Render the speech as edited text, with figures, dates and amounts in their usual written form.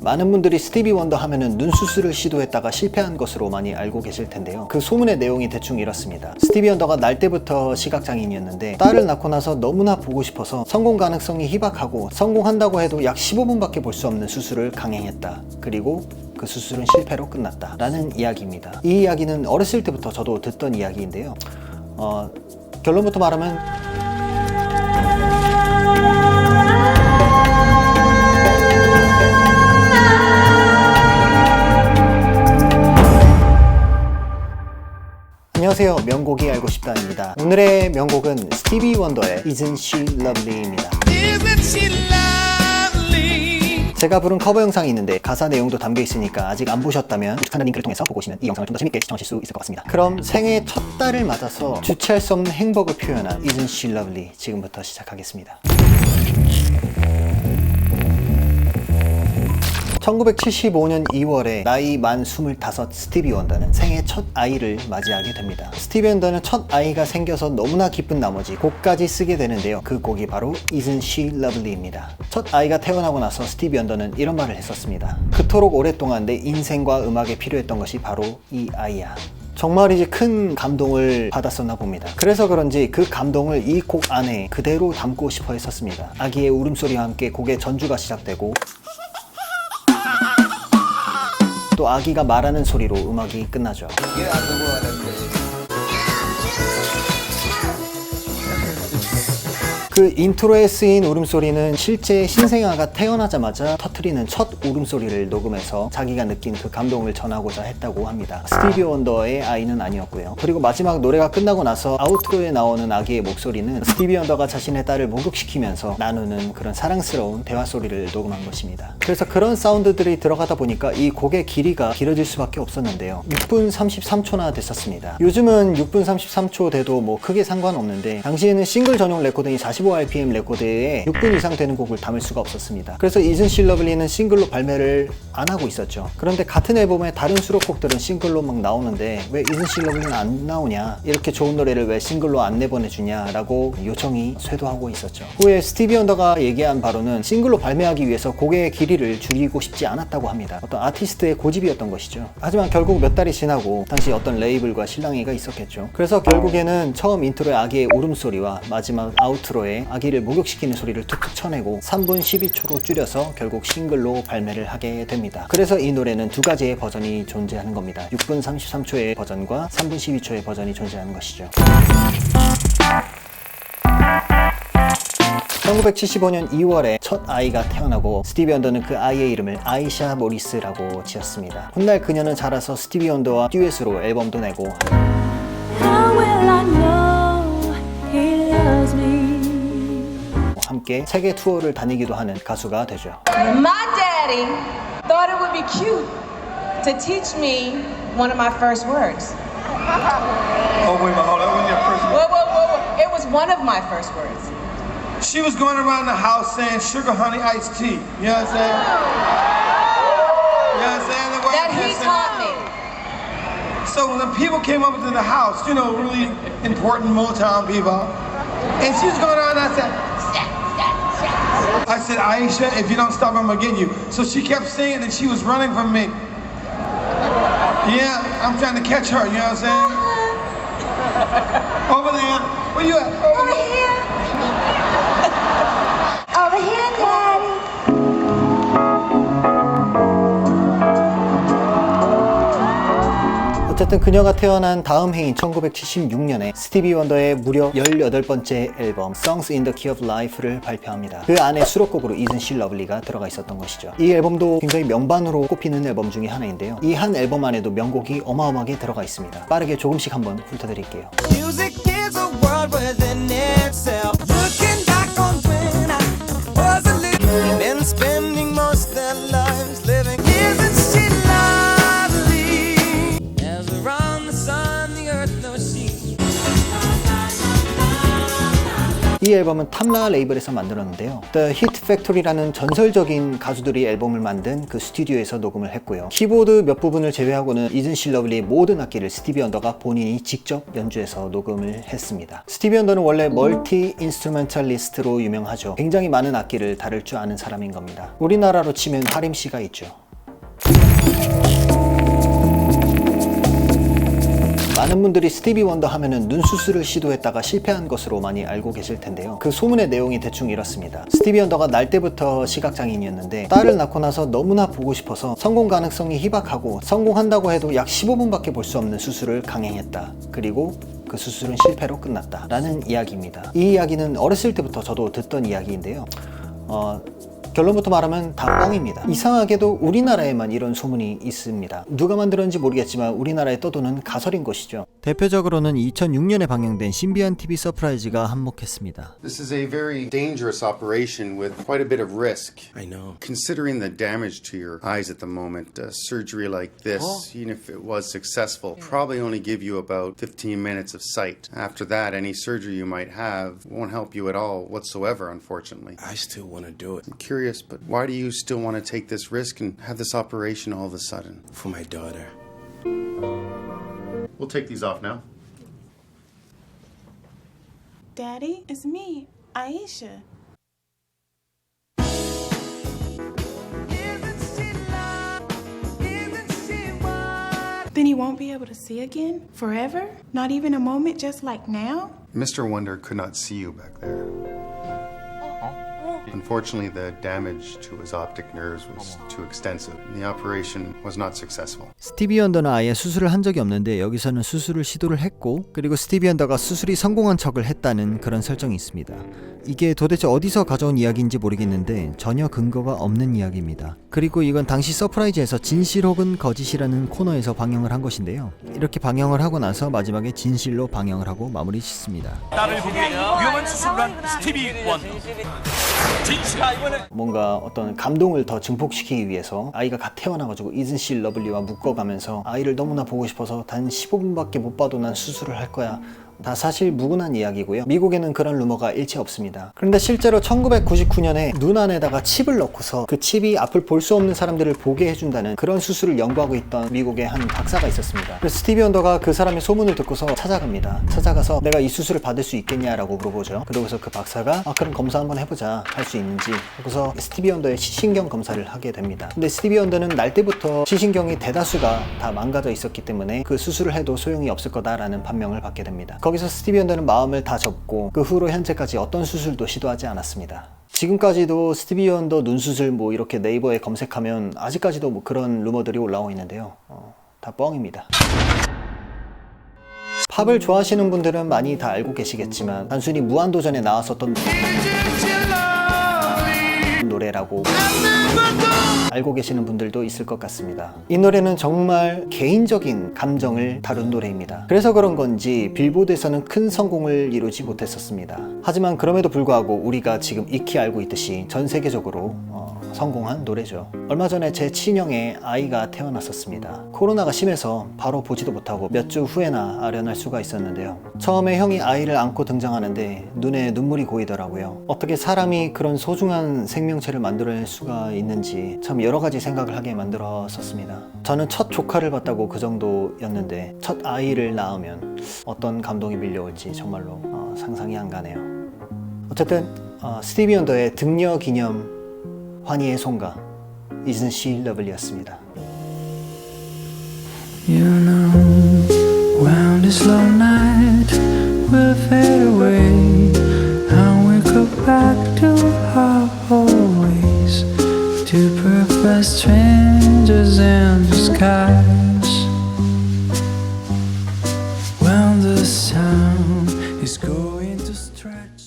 많은 분들이 스티비 원더 하면은 눈 수술을 시도했다가 실패한 것으로 많이 알고 계실 텐데요. 그 소문의 내용이 대충 이렇습니다. 스티비 원더가 날 때부터 시각장애인이었는데 딸을 낳고 나서 너무나 보고 싶어서 성공 가능성이 희박하고 성공한다고 해도 약 15분밖에 볼 수 없는 수술을 강행했다. 그리고 그 수술은 실패로 끝났다 라는 이야기입니다. 이 이야기는 어렸을 때부터 저도 듣던 이야기인데요. 결론부터 말하면 안녕하세요. 명곡이 알고 싶다입니다. 오늘의 명곡은 스티비 원더의 Isn't She Lovely입니다. 제가 부른 커버 영상이 있는데 가사 내용도 담겨 있으니까 아직 안 보셨다면 우측하단 링크를 통해서 보고 오시면 이 영상을 좀 더 재밌게 시청하실 수 있을 것 같습니다. 그럼 생애 첫 달을 맞아서 주체할 수 없는 행복을 표현한 Isn't She Lovely 지금부터 시작하겠습니다. 1975년 2월에 나이 만 25 스티비 원더는 생애 첫 아이를 맞이하게 됩니다. 스티비 원더는 첫 아이가 생겨서 너무나 기쁜 나머지 곡까지 쓰게 되는데요. 그 곡이 바로 Isn't She Lovely입니다. 첫 아이가 태어나고 나서 스티비 원더는 이런 말을 했었습니다. 그토록 오랫동안 내 인생과 음악에 필요했던 것이 바로 이 아이야. 정말이지 큰 감동을 받았었나 봅니다. 그래서 그런지 그 감동을 이 곡 안에 그대로 담고 싶어 했었습니다. 아기의 울음소리와 함께 곡의 전주가 시작되고 또 아기가 말하는 소리로 음악이 끝나죠. 그 인트로에 쓰인 울음소리는 실제 신생아가 태어나자마자 터트리는 첫 울음소리를 녹음해서 자기가 느낀 그 감동을 전하고자 했다고 합니다. 스티비 원더의 아이는 아니었고요. 그리고 마지막 노래가 끝나고 나서 아우트로에 나오는 아기의 목소리는 스티비 원더가 자신의 딸을 목욕시키면서 나누는 그런 사랑스러운 대화 소리를 녹음한 것입니다. 그래서 그런 사운드들이 들어가다 보니까 이 곡의 길이가 길어질 수밖에 없었는데요. 6분 33초나 됐었습니다. 요즘은 6분 33초 돼도 뭐 크게 상관없는데 당시에는 싱글 전용 레코딩이 45rpm 레코드에 6분 이상 되는 곡을 담을 수가 없었습니다. 그래서 Isn't She Lovely는 싱글로 발매를 안 하고 있었죠. 그런데 같은 앨범의 다른 수록곡들은 싱글로 막 나오는데 왜 Isn't She Lovely는 안 나오냐, 이렇게 좋은 노래를 왜 싱글로 안 내보내주냐 라고 요청이 쇄도하고 있었죠. 후에 스티비 원더가 얘기한 바로는 싱글로 발매하기 위해서 곡의 길이를 줄이고 싶지 않았다고 합니다. 어떤 아티스트의 고집이었던 것이죠. 하지만 결국 몇 달이 지나고 당시 어떤 레이블과 실랑이가 있었겠죠. 그래서 결국에는 처음 인트로의 아기의 울음소리와 마지막 아우트로의 아기를 목욕시키는 소리를 툭툭 쳐내고 3분 12초로 줄여서 결국 싱글로 발매를 하게 됩니다. 그래서 이 노래는 두 가지의 버전이 존재하는 겁니다. 6분 33초의 버전과 3분 12초의 버전이 존재하는 것이죠. 1975년 2월에 첫 아이가 태어나고 스티비 원더는 그 아이의 이름을 아이샤 모리스라고 지었습니다. 훗날 그녀는 자라서 스티비 원더와 듀엣으로 앨범도 내고 함께 세계 투어를 다니기도 하는 가수가 되죠. My daddy thought it would be cute to teach me one of my first words. Oh, wait a minute, hold on. That wasn't your first word. Whoa. It was one of my first words. She was going around the house saying sugar, honey, iced tea. You know what I'm saying? You know what I'm saying? That he taught me. So when the people came up to the house, you know, really important Motown people, and she was going around and I said, Aisha, if you don't stop, I'm gonna get you. So she kept saying that she was running from me. Yeah, I'm trying to catch her, you know what I'm saying? Over there. Where you at? Over here. Over here, Daddy. 어쨌든 그녀가 태어난 다음 해인 1976년에 스티비 원더의 무려 18번째 앨범 Songs in the Key of Life를 발표합니다. 그 안에 수록곡으로 Isn't She Lovely가 들어가 있었던 것이죠. 이 앨범도 굉장히 명반으로 꼽히는 앨범 중에 하나인데요. 이 한 앨범 안에도 명곡이 어마어마하게 들어가 있습니다. 빠르게 조금씩 한번 훑어드릴게요. Music is a world within itself. Looking back on when I was a little, been spending most of their lives living. Isn't she lovely? As around the sun, the earth knows she. 이 앨범은 탐라 레이블에서 만들었는데요. The Hit Factory라는 전설적인 가수들이 앨범을 만든 그 스튜디오에서 녹음을 했고요. 키보드 몇 부분을 제외하고는 Isn't She Lovely의 모든 악기를 스티비 언더가 본인이 직접 연주해서 녹음을 했습니다. 스티비 언더는 원래 멀티 인스트루멘탈리스트로 유명하죠. 굉장히 많은 악기를 다룰 줄 아는 사람인 겁니다. 우리나라로 치면 하림 씨가 있죠. 많은 분들이 스티비 원더 하면은 눈 수술을 시도했다가 실패한 것으로 많이 알고 계실 텐데요. 그 소문의 내용이 대충 이렇습니다. 스티비 원더가 날 때부터 시각장애인이었는데 딸을 낳고 나서 너무나 보고 싶어서 성공 가능성이 희박하고 성공한다고 해도 약 15분밖에 볼 수 없는 수술을 강행했다. 그리고 그 수술은 실패로 끝났다 라는 이야기입니다. 이 이야기는 어렸을 때부터 저도 듣던 이야기인데요. 결론부터 말하면 다 뻥입니다. 이상하게도 우리나라에만 이런 소문이 있습니다. 누가 만들었는지 모르겠지만 우리나라에 떠도는 가설인 것이죠. 대표적으로는 2006년에 방영된 신비한 TV 서프라이즈가 한몫했습니다. This is a very dangerous operation with quite a bit of risk. I know. Considering the damage to your eyes at the moment, surgery like this, even if it was successful, probably only give you about 15 minutes of sight. After that, any surgery you might have won't help you at all whatsoever, unfortunately. I still want to do it. I'm curious, but why do you still want to take this risk and have this operation all of a sudden? For my daughter. We'll take these off now. Daddy, it's me, Aisha. Then he won't be able to see again? Forever? Not even a moment just like now? Mr. Wonder could not see you back there. Unfortunately, the damage to his optic nerves was too extensive. The operation was not successful. 스티비 언더는 아예 수술을 한 적이 없는데 여기서는 수술을 시도를 했고 그리고 스티비 언더가 수술이 성공한 척을 했다는 그런 설정이 있습니다. 이게 도대체 어디서 가져온 이야기인지 모르겠는데 전혀 근거가 없는 이야기입니다. 그리고 이건 당시 서프라이즈에서 진실 혹은 거짓이라는 코너에서 방영을 한 것인데요. 이렇게 방영을 하고 나서 마지막에 진실로 방영을 하고 마무리 짓습니다. 딸을 보기 위해 위험한 수술을 한 스티비 원더. 뭔가 어떤 감동을 더 증폭시키기 위해서 아이가 갓 태어나가지고 Isn't She Lovely와 묶어가면서 아이를 너무나 보고 싶어서 단 15분밖에 못 봐도 난 수술을 할 거야. 다 사실 무근한 이야기고요. 미국에는 그런 루머가 일체 없습니다. 그런데 실제로 1999년에 눈 안에다가 칩을 넣고서 그 칩이 앞을 볼 수 없는 사람들을 보게 해준다는 그런 수술을 연구하고 있던 미국의 한 박사가 있었습니다. 그래서 스티비 원더가 그 사람의 소문을 듣고서 찾아갑니다. 찾아가서 내가 이 수술을 받을 수 있겠냐라고 물어보죠. 그러고서 그 박사가 그럼 검사 한번 해보자, 할 수 있는지. 그래서 스티비 원더의 시신경 검사를 하게 됩니다. 근데 스티비 원더는 날 때부터 시신경이 대다수가 다 망가져 있었기 때문에 그 수술을 해도 소용이 없을 거다라는 판명을 받게 됩니다. 거기서 스티비 원더는 마음을 다 접고 그 후로 현재까지 어떤 수술도 시도하지 않았습니다. 지금까지도 스티비 원더 눈수술 뭐 이렇게 네이버에 검색하면 아직까지도 뭐 그런 루머들이 올라오고 있는데요. 다 뻥입니다. 팝을 좋아하시는 분들은 많이 다 알고 계시겠지만 단순히 무한도전에 나왔었던 노래라고 알고 계시는 분들도 있을 것 같습니다. 이 노래는 정말 개인적인 감정을 다룬 노래입니다. 그래서 그런 건지 빌보드에서는 큰 성공을 이루지 못했었습니다. 하지만 그럼에도 불구하고 우리가 지금 익히 알고 있듯이 전 세계적으로 성공한 노래죠. 얼마 전에 제 친형의 아이가 태어났었습니다. 코로나가 심해서 바로 보지도 못하고 몇 주 후에나 아련할 수가 있었는데요. 처음에 형이 아이를 안고 등장하는데 눈에 눈물이 고이더라고요. 어떻게 사람이 그런 소중한 생명체를 만들어낼 수가 있는지 참 여러 가지 생각을 하게 만들었었습니다. 저는 첫 조카를 봤다고 그 정도였는데 첫 아이를 낳으면 어떤 감동이 밀려올지 정말로 상상이 안 가네요. 어쨌든 스티비 원더의 등려 기념 환희의 송가 Isn't She Lovely였습니다. You know, when this slow night will fade away, and we go back to our old ways, two perfect strangers in the skies. When the sun is going to stretch.